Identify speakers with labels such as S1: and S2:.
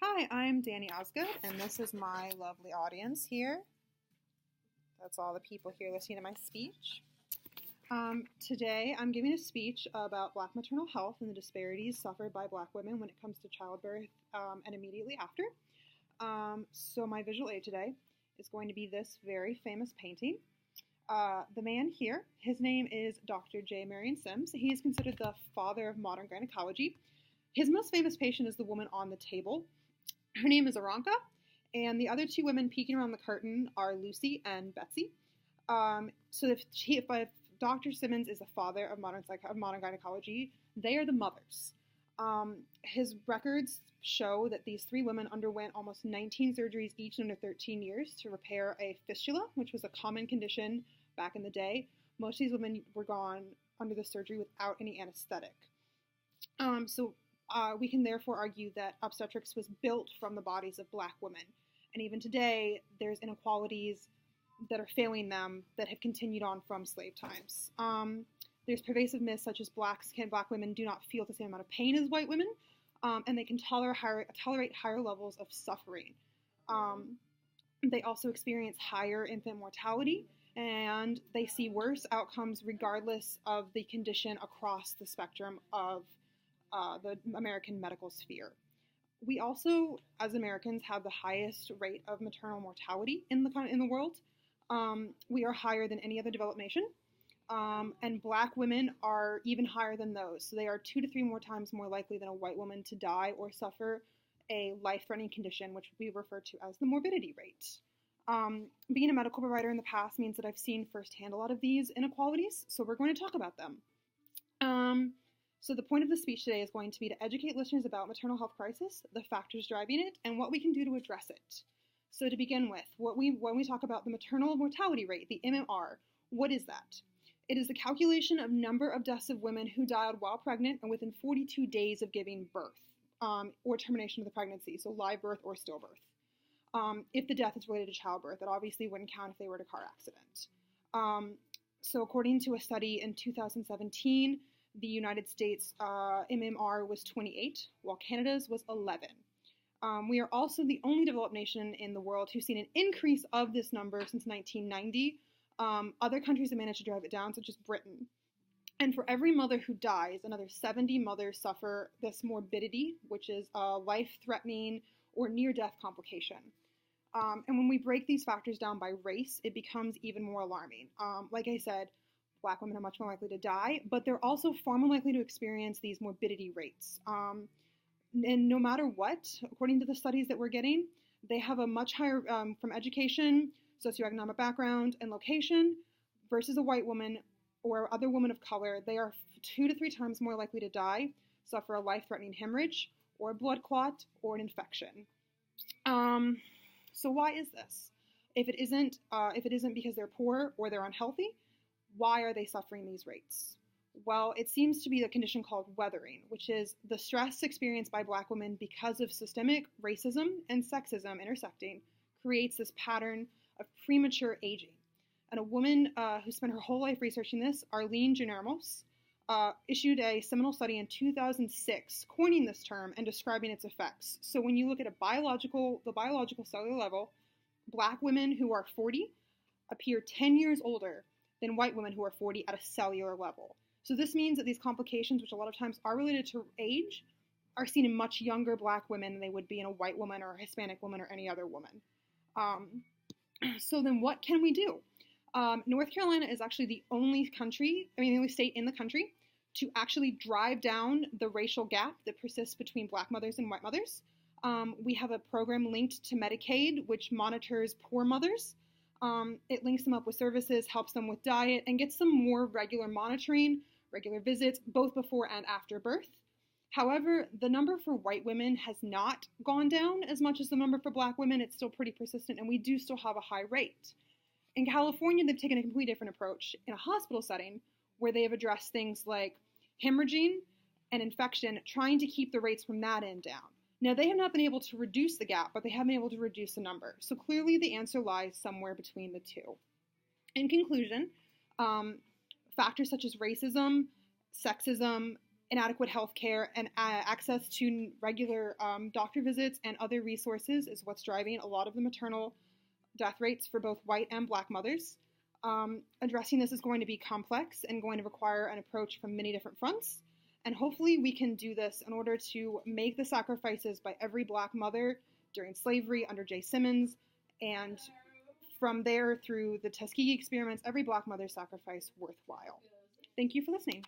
S1: Hi, I'm Danny Osgood, and this is my lovely audience here. That's all the people here listening to my speech. Today, I'm giving a speech about Black maternal health and the disparities suffered by Black women when it comes to childbirth and immediately after. So my visual aid today is going to be this very famous painting. The man here, his name is Dr. J. Marion Sims. He is considered the father of modern gynecology. His most famous patient is the woman on the table. Her name is Aranka, and the other two women peeking around the curtain are Lucy and Betsy. So if Dr. Simmons is the father of modern gynecology, they are the mothers. His records show that these three women underwent almost 19 surgeries each in under 13 years to repair a fistula, which was a common condition back in the day. Most of these women were gone under the surgery without any anesthetic. We can therefore argue that obstetrics was built from the bodies of Black women. And even today, there's inequalities that are failing them that have continued on from slave times. There's pervasive myths such as Black women do not feel the same amount of pain as white women, and they can tolerate higher levels of suffering. They also experience higher infant mortality, and they see worse outcomes regardless of the condition across the spectrum of the American medical sphere. We also, as Americans, have the highest rate of maternal mortality in the world. We are higher than any other developed nation, and Black women are even higher than those. So they are 2 to 3 more times more likely than a white woman to die or suffer a life-threatening condition, which we refer to as the morbidity rate. Being a medical provider in the past means that I've seen firsthand a lot of these inequalities, so we're going to talk about them. So the point of the speech today is going to be to educate listeners about maternal health crisis, the factors driving it, and what we can do to address it. So to begin with, when we talk about the maternal mortality rate, the MMR, what is that? It is the calculation of number of deaths of women who died while pregnant and within 42 days of giving birth, or termination of the pregnancy, so live birth or stillbirth. If the death is related to childbirth, that obviously wouldn't count if they were in a car accident. So according to a study in 2017, the United States MMR was 28, while Canada's was 11. We are also the only developed nation in the world who's seen an increase of this number since 1990. Other countries have managed to drive it down, such as Britain. And for every mother who dies, another 70 mothers suffer this morbidity, which is a life-threatening or near-death complication. And when we break these factors down by race, it becomes even more alarming. Like I said, Black women are much more likely to die, but they're also far more likely to experience these morbidity rates. And no matter what, according to the studies that we're getting, they have a much higher, from education, socioeconomic background, and location, versus a white woman or other woman of color. They are 2 to 3 times more likely to die, suffer a life-threatening hemorrhage, or a blood clot, or an infection. So why is this? If it isn't because they're poor or they're unhealthy, why are they suffering these rates? Well, it seems to be a condition called weathering, which is the stress experienced by Black women because of systemic racism and sexism intersecting creates this pattern of premature aging. And a woman who spent her whole life researching this, Arlene Ginermos, issued a seminal study in 2006 coining this term and describing its effects. So when you look at the biological cellular level, Black women who are 40 appear 10 years older than white women who are 40 at a cellular level. So this means that these complications, which a lot of times are related to age, are seen in much younger Black women than they would be in a white woman or a Hispanic woman or any other woman. So then what can we do? North Carolina is actually the only state in the country to actually drive down the racial gap that persists between Black mothers and white mothers. We have a program linked to Medicaid, which monitors poor mothers. It links them up with services, helps them with diet, and gets them more regular monitoring, regular visits, both before and after birth. However, the number for white women has not gone down as much as the number for Black women. It's still pretty persistent, and we do still have a high rate. In California, they've taken a completely different approach in a hospital setting where they have addressed things like hemorrhaging and infection, trying to keep the rates from that end down. Now, they have not been able to reduce the gap, but they have been able to reduce the number. So clearly the answer lies somewhere between the two. In conclusion, factors such as racism, sexism, inadequate health care and access to regular doctor visits and other resources is what's driving a lot of the maternal death rates for both white and black mothers. Addressing this is going to be complex and going to require an approach from many different fronts. And hopefully we can do this in order to make the sacrifices by every black mother during slavery under J. Simmons, and from there through the Tuskegee experiments, every black mother's sacrifice worthwhile. Thank you for listening.